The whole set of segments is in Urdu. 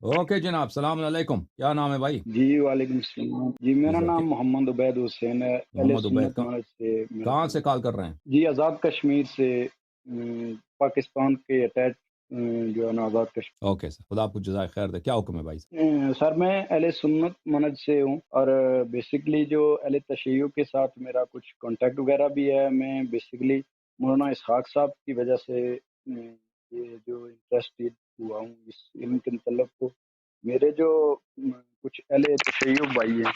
اوکے جناب، السلام علیکم، کیا نام ہے بھائی؟ جی وعلیکم السلام جی، جی میرا سر، نام محمد عبید حسین ہے، اہل محمد عبید سنت مرض سے میرا کہاں سے تعلق کال کر رہے ہیں؟ ہے جی، آزاد کشمیر سے پاکستان کے اٹیچ جو ہے نا آزاد کشمیر اوکے سر، خدا آپ کو جزائے خیر دے، کیا حکم ہے بھائی صاحب؟ سر میں اہل سنت منج سے ہوں، اور بیسکلی جو اہل تشیع کے ساتھ میرا کچھ کانٹیکٹ وغیرہ بھی ہے۔ میں بیسکلی مولانا اسحاق صاحب کی وجہ سے یہ جو انٹرسٹڈ ہوا ہوں اس علم کے متعلق، کو میرے جو کچھ اہل تشیع بھائی ہیں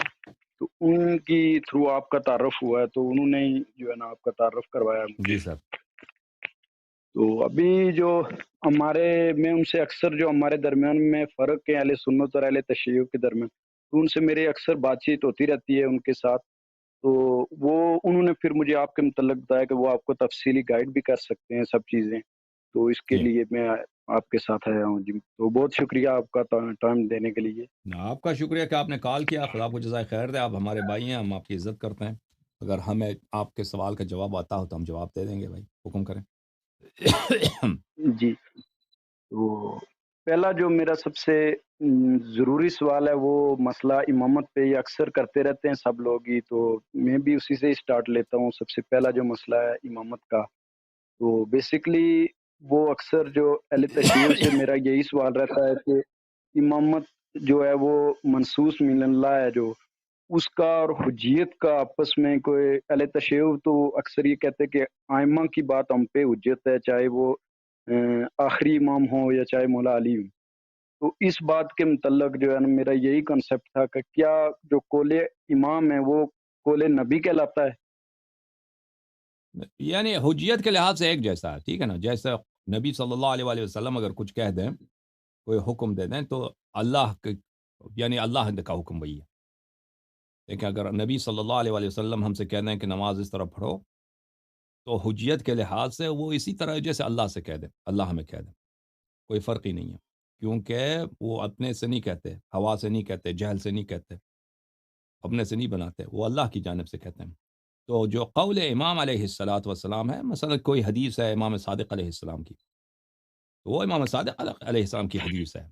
تو ان کی تھرو آپ کا تعارف ہوا ہے، تو انہوں نے ہی جو ہے نا آپ کا تعارف کروایا مجھے۔ جی سر، تو ابھی جو ہمارے میں ان سے اکثر جو ہمارے درمیان میں فرق ہے اہل سنت اور اہل تشیع کے درمیان، تو ان سے میری اکثر بات چیت ہوتی رہتی ہے ان کے ساتھ۔ تو وہ انہوں نے پھر مجھے آپ کے متعلق بتایا کہ وہ آپ کو تفصیلی گائیڈ بھی کر سکتے ہیں سب چیزیں، تو اس کے جی لیے میں آپ کے ساتھ آیا ہوں جی۔ تو بہت شکریہ آپ کا ٹائم دینے کے لیے۔ آپ کا شکریہ کہ آپ نے کال کیا، خدا آپ کو جزائے خیر دے، آپ ہمارے بھائی ہیں، ہم آپ کی عزت کرتے ہیں۔ اگر ہمیں آپ کے سوال کا جواب آتا ہو تو ہم جواب دے دیں گے بھائی، حکم کریں۔ جی، تو پہلا جو میرا سب سے ضروری سوال ہے وہ مسئلہ امامت پہ، یہ اکثر کرتے رہتے ہیں سب لوگ ہی، تو میں بھی اسی سے اسٹارٹ لیتا ہوں۔ سب سے پہلا جو مسئلہ ہے امامت کا، تو بیسکلی وہ اکثر جو اہل تشیع سے میرا یہی سوال رہتا ہے کہ امامت جو ہے وہ منصوص من اللہ ہے، جو اس کا اور حجیت کا آپس میں کوئی اہل تشیع تو اکثر یہ کہتے ہیں کہ ائمہ کی بات ہم پہ حجت ہے، چاہے وہ آخری امام ہو یا چاہے مولا علی ہو۔ تو اس بات کے متعلق جو ہے نا میرا یہی کنسیپٹ تھا کہ کیا جو قول امام ہے وہ قول نبی کہلاتا ہے؟ یعنی حجیت کے لحاظ سے ایک جیسا ہے، ٹھیک ہے نا؟ جیسے نبی صلی اللہ علیہ وآلہ وسلم اگر کچھ کہہ دیں، کوئی حکم دے دیں، تو اللہ کے یعنی اللہ کا حکم وہی ہے۔ لیکن اگر نبی صلی اللہ علیہ وآلہ وسلم ہم سے کہہ دیں کہ نماز اس طرح پڑھو، تو حجیت کے لحاظ سے وہ اسی طرح جیسے اللہ سے کہہ دیں، اللہ ہمیں کہہ دیں، کوئی فرق ہی نہیں ہے، کیونکہ وہ اپنے سے نہیں کہتے، ہوا سے نہیں کہتے، جہل سے نہیں کہتے، اپنے سے نہیں بناتے، وہ اللہ کی جانب سے کہتے ہیں۔ تو جو قول امام علیہ الصلاۃ والسلام ہے، مثلا کوئی حدیث ہے امام صادق علیہ السلام کی، تو وہ امام صادق علیہ السلام کی حدیث ہے،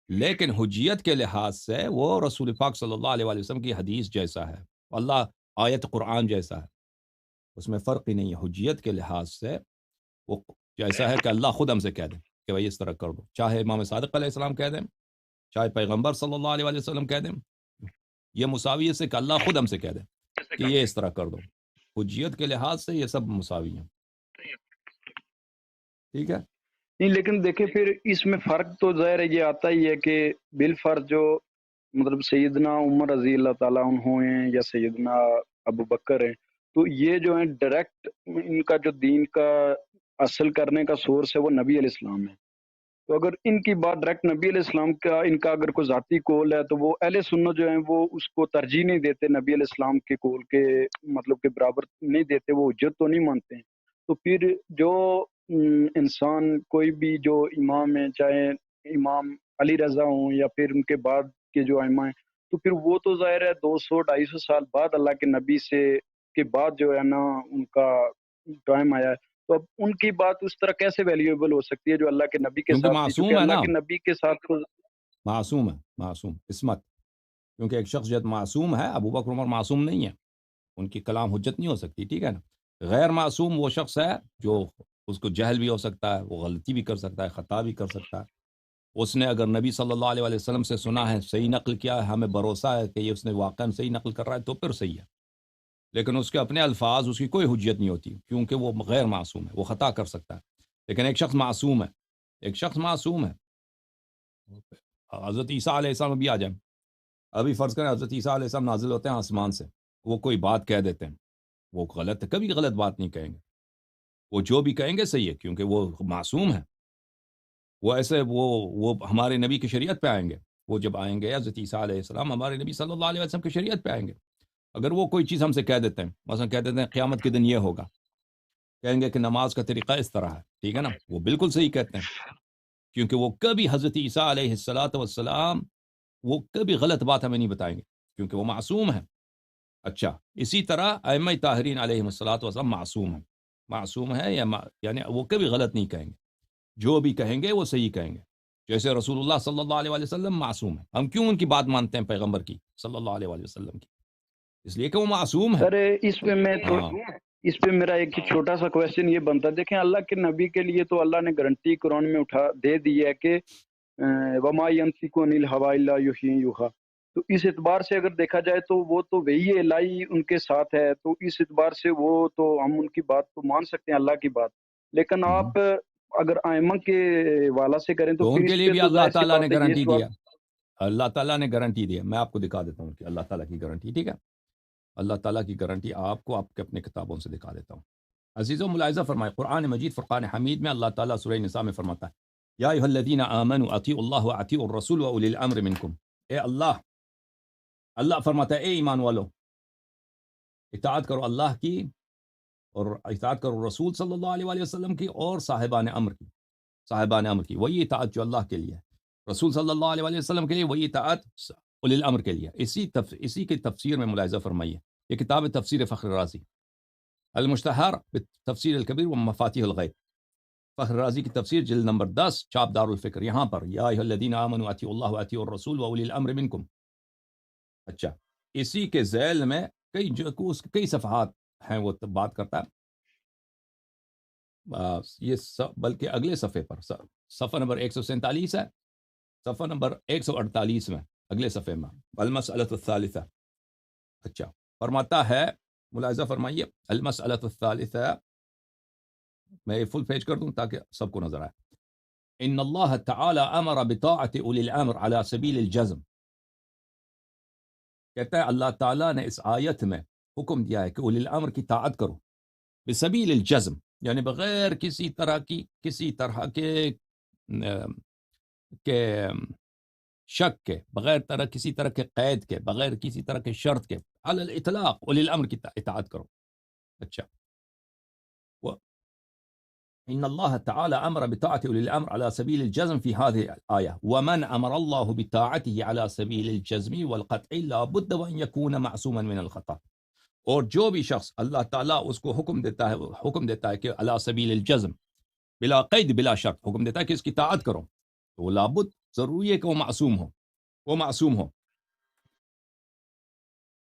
لیکن حجیت کے لحاظ سے وہ رسول پاک صلی اللہ علیہ وآلہ وسلم کی حدیث جیسا ہے، اللہ آیت قرآن جیسا ہے، اس میں فرق ہی نہیں ہے۔ حجیت کے لحاظ سے وہ جیسا ہے کہ اللہ خود ہم سے کہہ دیں کہ بھائی اس طرح کر دو، چاہے امام صادق علیہ السلام کہہ دیں، چاہے پیغمبر صلی اللہ علیہ وآلہ وسلم کہہ دیں، یہ مساوی ہے سے کہ اللہ خود ہم سے کہہ دیں کہ یہ اس طرح کر دو۔ حجیت کے لحاظ سے یہ سب مساوی ہیں، ٹھیک ہے؟ نہیں، لیکن دیکھیں پھر اس میں فرق تو ظاہر ہے یہ آتا ہی ہے کہ بالفرض جو مطلب سیدنا عمر رضی اللہ تعالیٰ عنہ ہیں یا سیدنا ابو بکر ہیں، تو یہ جو ہیں ڈائریکٹ ان کا جو دین کا اصل کرنے کا سورس ہے وہ نبی علیہ السلام ہے۔ تو اگر ان کی بات ڈائریکٹ نبی علیہ السلام کا، ان کا اگر کوئی ذاتی قول ہے تو وہ اہل سنت جو ہیں وہ اس کو ترجیح نہیں دیتے نبی علیہ السلام کے قول کے، مطلب کہ برابر نہیں دیتے، وہ حجت تو نہیں مانتے ہیں۔ تو پھر جو انسان کوئی بھی جو امام ہے، چاہے امام علی رضا ہوں یا پھر ان کے بعد کے جو ائمہ ہیں، تو پھر وہ تو ظاہر ہے 200 250 سال بعد اللہ کے نبی سے کے بعد جو ہے نا ان کا ٹائم آیا ہے۔ تو اب ان کی بات اس طرح کیسے ویلیویبل ہو سکتی ہے جو اللہ کے نبی کے کیونکہ ساتھ تھی، چونکہ معصوم ہے اللہ نا، کے نبی کے ساتھ تو معصوم ہے، معصوم عصمت، کیونکہ ایک شخص جب معصوم ہے، ابو بکر عمر معصوم نہیں ہے، ان کی کلام حجت نہیں ہو سکتی، ٹھیک ہے نا؟ غیر معصوم وہ شخص ہے جو اس کو جہل بھی ہو سکتا ہے، وہ غلطی بھی کر سکتا ہے، خطا بھی کر سکتا ہے۔ اس نے اگر نبی صلی اللہ علیہ وآلہ وسلم سے سنا ہے، صحیح نقل کیا ہے، ہمیں بھروسہ ہے کہ یہ اس نے واقعاً صحیح نقل کر رہا ہے، تو پھر صحیح ہے، لیکن اس کے اپنے الفاظ اس کی کوئی حجت نہیں ہوتی، کیونکہ وہ غیر معصوم ہے، وہ خطا کر سکتا ہے۔ لیکن ایک شخص معصوم ہے، ایک شخص معصوم ہے، حضرت عیسیٰ علیہ السلام بھی آ جائیں، ابھی فرض کریں حضرت عیسیٰ علیہ السلام نازل ہوتے ہیں آسمان سے، وہ کوئی بات کہہ دیتے ہیں، وہ غلط ہے، کبھی غلط بات نہیں کہیں گے، وہ جو بھی کہیں گے صحیح ہے، کیونکہ وہ معصوم ہے۔ وہ ایسے وہ ہمارے نبی کی شریعت پہ آئیں گے، وہ جب آئیں گے حضرت عیسیٰ علیہ السلام ہمارے نبی صلی اللہ علیہ وسلم کی شریعت پہ آئیں گے، اگر وہ کوئی چیز ہم سے کہہ دیتے ہیں، مثلا کہہ دیتے ہیں قیامت کے دن یہ ہوگا، کہیں گے کہ نماز کا طریقہ اس طرح ہے، ٹھیک ہے نا؟ وہ بالکل صحیح کہتے ہیں، کیونکہ وہ کبھی حضرت عیسیٰ علیہ السلام وہ کبھی غلط بات ہمیں نہیں بتائیں گے، کیونکہ وہ معصوم ہے۔ اچھا، اسی طرح ائمہ طاہرین علیہ الصلوۃ والسلام معصوم ہیں، معصوم ہے یا یعنی وہ کبھی غلط نہیں کہیں گے، جو بھی کہیں گے وہ صحیح کہیں گے۔ جیسے رسول اللہ صلی اللہ علیہ وسلم معصوم ہے، ہم کیوں ان کی بات مانتے ہیں پیغمبر کی صلی اللہ علیہ وسلم کی؟ اس لیے کہ وہ معصوم ہے۔ سر اس پہ میں تو ہاں اس پہ میرا ایک چھوٹا سا کویشچن یہ بنتا ہے، دیکھیں اللہ کے نبی کے لیے تو اللہ نے گارنٹی قرآن میں دے دی ہے کہ وما ينطق عن الهوى الا وحی یوحی، تو اس اعتبار سے اگر دیکھا جائے تو وہ تو وہی الہی ان کے ساتھ ہے، تو اس اعتبار سے وہ تو ہم ان کی بات تو مان سکتے ہیں اللہ کی بات، لیکن آپ اگر ائمہ کے والا سے کریں تو تو ان پھر کے اس لیے پہ بھی تو اللہ ظاہر سی تعالیٰ نے بات ہے یہ گارنٹی سوال۔ دیا، اللہ تعالیٰ نے گارنٹی دیا، میں آپ کو دکھا دیتا ہوں کہ اللہ تعالیٰ کی گارنٹی، ٹھیک ہے؟ اللہ تعالیٰ کی گارنٹی آپ کو آپ کے اپنے کتابوں سے دکھا دیتا ہوں۔ عزیزوں ملاحظہ فرمائے، قرآن مجید فرقان حمید میں اللہ تعالیٰ سورہ نساء میں فرماتا ہے یا ایھا الذین آمنوا اطیعوا اللہ واطیعوا الرسول واولی الامر منکم، اے اللہ فرماتا ہے اے ایمان والو، اطاعت کرو اللہ کی اور اطاعت کرو رسول صلی اللہ علیہ وسلم کی اور صاحبان امر کی، وہی اطاعت جو اللہ کے لیے ہے، رسول صلی اللہ علیہ وسلم کے لیے، وہی اطاعت اولی الامر کے لیے۔ اسی کی تفسیر میں ملاحظہ فرمائیے، یہ کتاب تفسیر فخر رازی المشتہر تفسیر الکبیر و مفاتیح الغیب، فخر رازی کی تفسیر جلد نمبر 10 چاپ دار الفکر، یہاں پر یا ایھا الذین آمنوا اطیعوا اللہ واطیعوا الرسول واولی الامر منکم۔ اچھا، اسی کے ذیل میں کئی صفحات ہیں، وہ بات کرتا ہے بلکہ اگلے صفحے پر صفحہ نمبر 147 ہے، صفحہ نمبر 148 میں اگلے صفحے میں المسألۃ الثالثہ۔ اچھا، فرماتا ہے، ملاحظہ فرمائیے، المسألۃ الثالثہ، میں یہ فل پیج کر دوں تاکہ سب کو نظر آئے۔ ان اللہ تعالی امر بطاعت اولی الامر علی سبیل الجزم، کہتا ہے اللہ تعالیٰ نے اس آیت میں حکم دیا ہے کہ اولی الامر کی طاعت کرو، بسبیل الجزم، یعنی بغیر کسی طرح کے شک کے، بغیر کسی طرح کے قید کے، بغیر کسی طرح کے شرط کے، علی الاطلاق اولی الامر کی اطاعت کرو۔ اچھا، ان اللہ تعالی امر بطاعت اولی الامر علی سبیل الجزم فی هذه الآیہ، ومن امر اللہ بطاعته علی سبیل الجزم والقطع لا بد وان یکون معصوما من الخطا، اور جو بھی شخص اللہ تعالیٰ اس کو حکم دیتا ہے کہ علی سبیل الجزم، بلا قید بلا شرط حکم دیتا ہے کہ اس کی طاعت کرو، تو وہ لابد ضروری ہے کہ وہ معصوم ہو،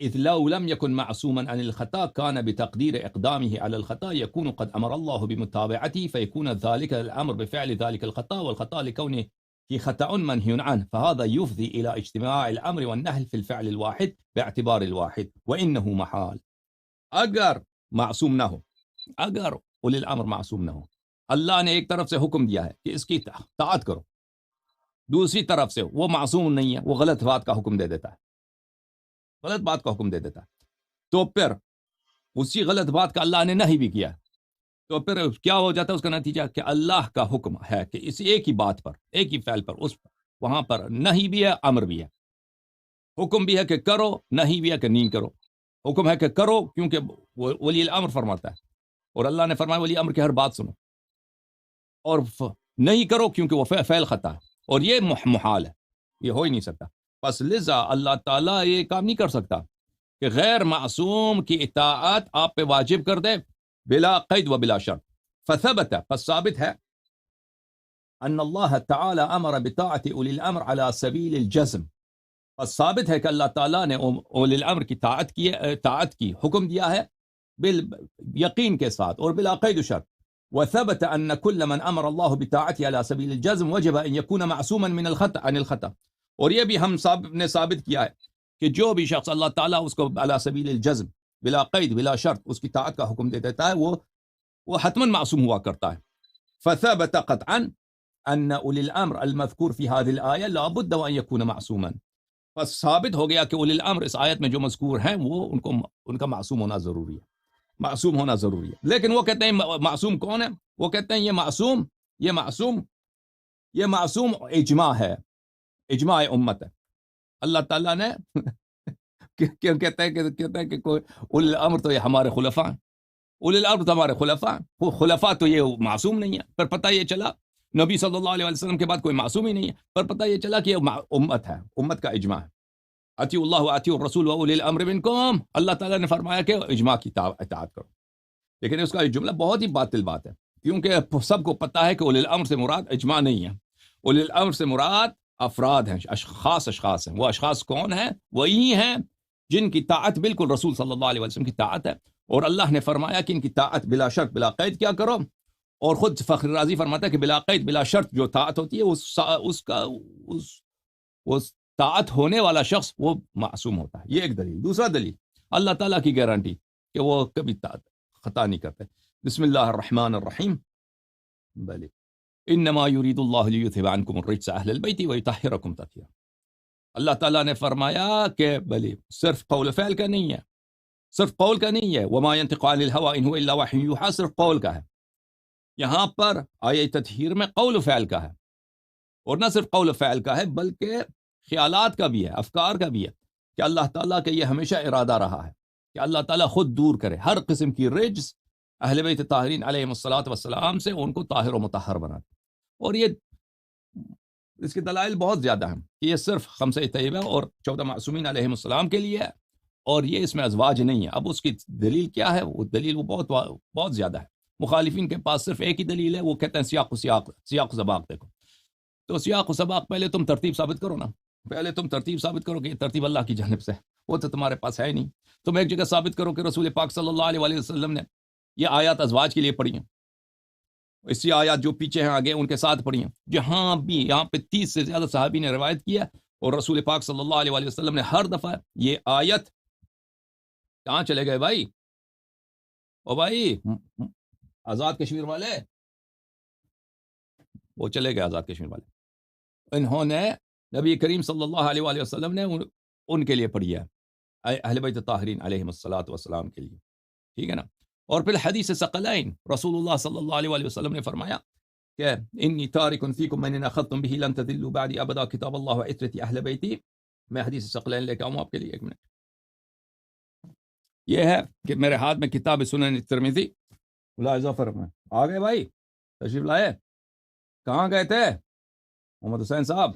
اذ لو لم يكن معصوما عن الخطا كان بتقدير اقدامه على الخطا يكون قد امر الله بمتابعته، فيكون ذلك الامر بفعل ذلك الخطا، والخطا لكونه خطأ منهي عنه، فهذا يفضي الى اجتماع الامر والنهي في الفعل الواحد باعتبار الواحد، وانه محال۔ اگر معصوم نہ ہو، اگر اولی الامر معصوم نہ ہو، اللہ نے ایک طرف سے حکم دیا ہے کہ اس کی طاعت کرو، دوسری طرف سے وہ معصوم نہیں ہے، وہ غلط بات کا حکم دے دیتا ہے، تو پھر اسی غلط بات کا اللہ نے نہیں بھی کیا، تو پھر کیا ہو جاتا ہے اس کا نتیجہ کہ اللہ کا حکم ہے کہ اس ایک ہی بات پر، ایک ہی فعل پر، وہاں پر نہیں بھی ہے، امر بھی ہے، حکم بھی ہے کہ کرو، نہیں بھی ہے کہ نہیں کرو۔ حکم ہے کہ کرو کیونکہ ولی الامر فرماتا ہے، اور اللہ نے فرمایا ولی امر کی ہر بات سنو، اور نہیں کرو کیونکہ وہ فعل خطا ہے، اور یہ محال ہے، یہ ہو ہی نہیں سکتا۔ پس لذا اللہ تعالیٰ یہ کام نہیں کر سکتا کہ غیر معصوم کی اطاعت آپ پہ واجب کر دے بلا قید و بلا شرط۔ فثبت، پس ثابت ہے، ان اللہ تعالی امر بطاعت اولی الامر علی سبیل الجزم، پس ثابت ہے کہ اللہ تعالیٰ نے اولی الامر کی طاعت کی حکم دیا ہے یقین کے ساتھ اور بلا قید و شرط۔ وثبت ان كل من امر الله بطاعته على سبيل الجزم وجب ان يكون معصوما من الخطأ عن الخطأ، اور یہ بھی ہم نے ثابت کیا ہے کہ جو بھی شخص اللہ تعالیٰ اس کو علی سبیل الجزم، بلا قید بلا شرط اس کی طاعت کا حکم دے دیتا ہے، وہ حتماً معصوم ہوا کرتا ہے۔ فثبت قطعا ان اولی الامر المذکور فی هذه الآیہ لا بد وان یکون معصوما، پس ثابت ہو گیا کہ اولی الامر اس آیت میں جو مذکور ہیں وہ ان کا معصوم ہونا ضروری ہے، معصوم ہونا ضروری ہے۔ لیکن وہ کہتے ہیں معصوم کون ہے؟ وہ کہتے ہیں یہ معصوم اجماع ہے، اجماع امت ہے۔ اللہ تعالیٰ نے کہتا ہے کہ کوئی اولی الامر تو یہ ہمارے خلفاء ہیں، اولی الامر تو ہمارے خلفاء ہیں، خلفاء تو یہ معصوم نہیں ہے۔ پھر پتہ یہ چلا نبی صلی اللہ علیہ وسلم کے بعد کوئی معصوم ہی نہیں ہے، پھر پتہ یہ چلا کہ یہ امت ہے، امت کا اجماع ہے۔ اطیعوا اللہ واطیعوا الرسول واولی الامر منکم، اللہ تعالیٰ نے فرمایا کہ اجماع کی اطاعت کرو، لیکن اس کا جملہ بہت ہی باطل بات ہے، کیونکہ سب کو پتہ ہے کہ اولی الامر سے مراد اجماع نہیں ہے، اولی الامر سے مراد افراد ہیں، اشخاص ہیں. وہ اشخاص کون ہیں؟ وہی ہیں جن کی طاعت بالکل رسول صلی اللہ علیہ وسلم کی طاعت ہے. اور اللہ نے فرمایا کہ ان کی طاعت بلا شرط بلا قید کیا کرو. اور خود فخر رازی فرماتا ہے کہ بلا قید بلا شرط جو طاعت ہوتی ہے اس طاعت ہونے والا شخص وہ معصوم ہوتا ہے. یہ ایک دلیل. دوسرا دلیل اللہ تعالیٰ کی گارنٹی کہ وہ کبھی خطا نہیں کرتے. بسم اللہ الرحمن الرحیم. بلے انما یرید اللہ لیذھب عنکم الرجس اہل البیت ویطہرکم تطہیرا. اللہ تعالیٰ نے فرمایا کہ بلے صرف قول فعل کا نہیں ہے، صرف قول کا نہیں ہے. وما ينطق عن الهوى ان هو الا وحی یوحی صرف قول کا ہے. یہاں پر آیہ تطہیر میں قول و فعل کا ہے، اور نہ صرف قول و فعل کا ہے بلکہ خیالات کا بھی ہے، افکار کا بھی ہے، کہ اللہ تعالیٰ کا یہ ہمیشہ ارادہ رہا ہے کہ اللہ تعالیٰ خود دور کرے ہر قسم کی رجس اہل بیت طاہرین علیہم الصلاۃ والسلام سے، ان کو طاہر و مطہر بنا دے. اور یہ اس کے دلائل بہت زیادہ ہیں کہ یہ صرف خمسہ طیبہ اور 14 معصومین علیہم السلام کے لیے ہے، اور یہ اس میں ازواج نہیں ہے. اب اس کی دلیل کیا ہے؟ وہ دلیل وہ بہت زیادہ ہے. مخالفین کے پاس صرف ایک ہی دلیل ہے، وہ کہتے ہیں سیاق و سباق. دیکھو تو سیاق و سباق پہلے تم ترتیب ثابت کرو نا، پہلے تم ترتیب ثابت کرو کہ یہ ترتیب اللہ کی جانب سے ہے، وہ تو تمہارے پاس ہے نہیں. تم ایک جگہ ثابت کرو کہ رسول پاک صلی اللہ علیہ وسلم نے یہ آیات ازواج کے لیے پڑھی ہیں، اسی آیات جو پیچھے ہیں آگے ان کے ساتھ پڑھی ہیں. جہاں بھی یہاں پہ 30 سے زیادہ صحابی نے روایت کیا، اور رسول پاک صلی اللہ علیہ وسلم نے ہر دفعہ یہ آیت. کہاں چلے گئے بھائی؟ او بھائی آزاد کشمیر والے، وہ چلے گئے آزاد کشمیر والے. انہوں نے نبی کریم صلی اللہ علیہ وسلم نے ان کے لیے پڑھی ہے، اہل بیت طاہرین علیہم الصلاۃ والسلام کے لیے. ٹھیک ہے نا. اور پھر حدیث ثقلین رسول اللہ صلی اللہ علیہ وسلم نے فرمایا کہ انی تارک فیکم من اخذتم به لن تضلوا بعدی ابدا کتاب اللہ وعترتی اہل بیتی. میں حدیث ثقلین لے کے آؤں آپ کے لیے. ایک منٹ. یہ ہے کہ میرے ہاتھ میں کتاب سنن ترمذی. ملاحظہ فرمائیں. آ گئے بھائی؟ تشریف لائے؟ کہاں گئے تھے محمد حسین صاحب؟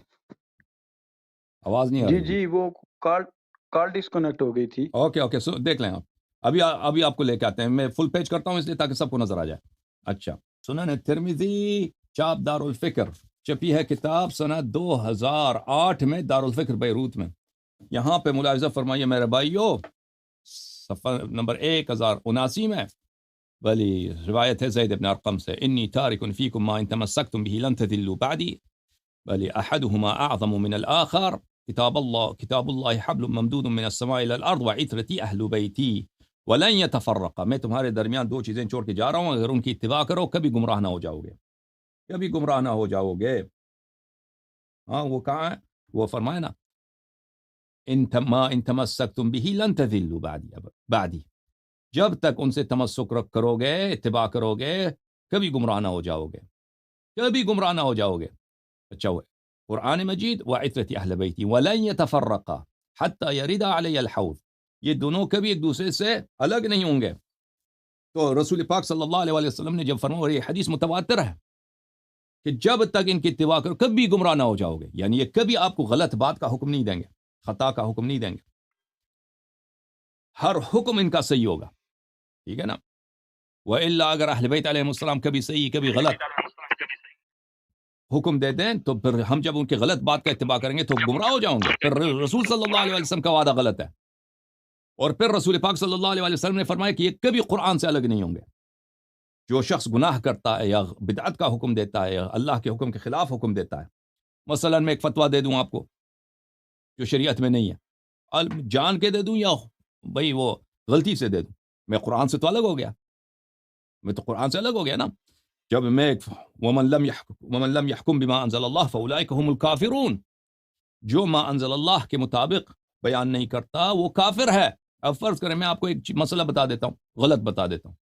آواز نہیں آ رہی. جی وہ کال ڈسکنیکٹ ہو گئی تھی. اوکے دیکھ لیں آپ. ابھی آپ کو لے کے آتے ہیں. میں فل پیج کرتا ہوں اس لیے تاکہ سب کو نظر آ جائے. اچھا، سنن ترمذی چاپ دار الفکر، چھپی ہے کتاب سنہ 2008 میں دار الفکر بیروت میں. یہاں پہ ملاحظہ فرمائیے میرے بھائیو، صفحہ نمبر 1079 میں بلی روایت ہے زید بن ارقم سے، انی تارک فیکم ما ان تمسکتم به لن تضلوا بعدی بلی احدهما اعظم من الاخر کتاب اللہ حبل ممدود من السماء الى الارض وعترتی اہل بیتی ولن يتفرقا. میں تمہارے درمیان دو چیزیں چھوڑ کے جا رہا ہوں، اگر ان کی اتباع کرو کبھی گمراہ نہ ہو جاؤ گے، کبھی گمراہ نہ ہو جاؤ گے. ہاں وہ کہاں ہے؟ وہ فرمائے نا ان تمسکتم به لن تضلوا بعدی. جب تک ان سے تمسک کرو گے، اتباع کرو گے، کبھی گمراہ نہ ہو جاؤ گے، کبھی گمراہ نہ ہو جاؤ گے. اچھا ہوئے قرآن مجید وعترتی اہل بیتی ولن يتفرقا حتی یرد علی الحوض. یہ دونوں کبھی ایک دوسرے سے الگ نہیں ہوں گے. تو رسول پاک صلی اللہ علیہ وسلم نے جب فرمایا، اور یہ حدیث متواتر ہے کہ جب تک ان کی اتباع کرو کبھی گمراہ نہ ہو جاؤ گے، یعنی یہ کبھی آپ کو غلط بات کا حکم نہیں دیں گے، خطا کا حکم نہیں دیں گے. ہر حکم ان کا صحیح ہوگا. ٹھیک ہے نا. وَإِلَّا اگر اہل بیت علیہ السلام کبھی صحیح کبھی غلط حکم دے دیں تو پھر ہم جب ان کی غلط بات کا اتباع کریں گے تو گمراہ ہو جاؤں گے. پھر رسول صلی اللہ علیہ وسلم کا وعدہ غلط ہے. اور پھر رسول پاک صلی اللہ علیہ وسلم نے فرمایا کہ یہ کبھی قرآن سے الگ نہیں ہوں گے. جو شخص گناہ کرتا ہے یا بدعت کا حکم دیتا ہے یا اللہ کے حکم کے خلاف حکم دیتا ہے، مثلا میں ایک فتویٰ دے دوں آپ کو جو شریعت میں نہیں ہے، جان کے دے دوں یا بھئی وہ غلطی سے دے دوں، میں قرآن سے تو الگ ہو گیا، میں تو قرآن سے الگ ہو گیا نا. جب میں ومن لم يحكم بما انزل اللہ فاولئک هم الکافرون، جو ما انزل اللہ کے مطابق بیان نہیں کرتا وہ کافر ہے. اب فرض کریں میں آپ کو ایک مسئلہ بتا دیتا ہوں، غلط بتا دیتا ہوں،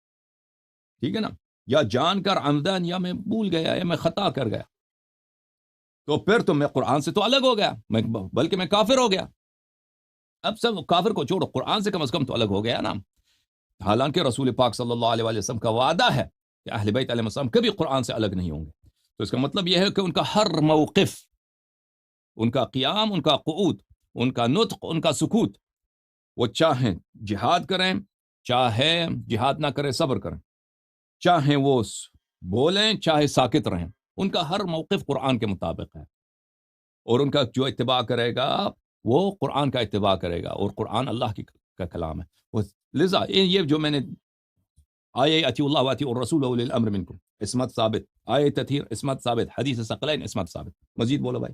ٹھیک ہے نا، یا جان کر عمدن یا میں بھول گیا یا میں خطا کر گیا، تو پھر تو میں قرآن سے تو الگ ہو گیا، بلکہ میں کافر ہو گیا. اب سب کافر کو چھوڑو، قرآن سے کم از کم تو الگ ہو گیا نا. حالانکہ رسول پاک صلی اللہ علیہ وسلم کا وعدہ ہے کہ اہل بیت علیہ السلام کبھی قرآن سے الگ نہیں ہوں گے. تو اس کا مطلب یہ ہے کہ ان کا ہر موقف، ان کا قیام، ان کا قعود، ان کا نطق، ان کا سکوت، وہ چاہیں جہاد کریں، چاہے جہاد نہ کریں صبر کریں، چاہیں وہ بولیں چاہے ساکت رہیں، ان کا ہر موقف قرآن کے مطابق ہے، اور ان کا جو اتباع کرے گا وہ قرآن کا اتباع کرے گا، اور قرآن اللہ کا کلام ہے۔ لذا یہ جو میں نے آئے اطیعوا اللہ واطیعوا الرسول واولی الامر منکم، عصمت ثابت، آئے تطہیر عصمت ثابت، حدیث ثقلین عصمت ثابت۔ مزید بولو بھائی۔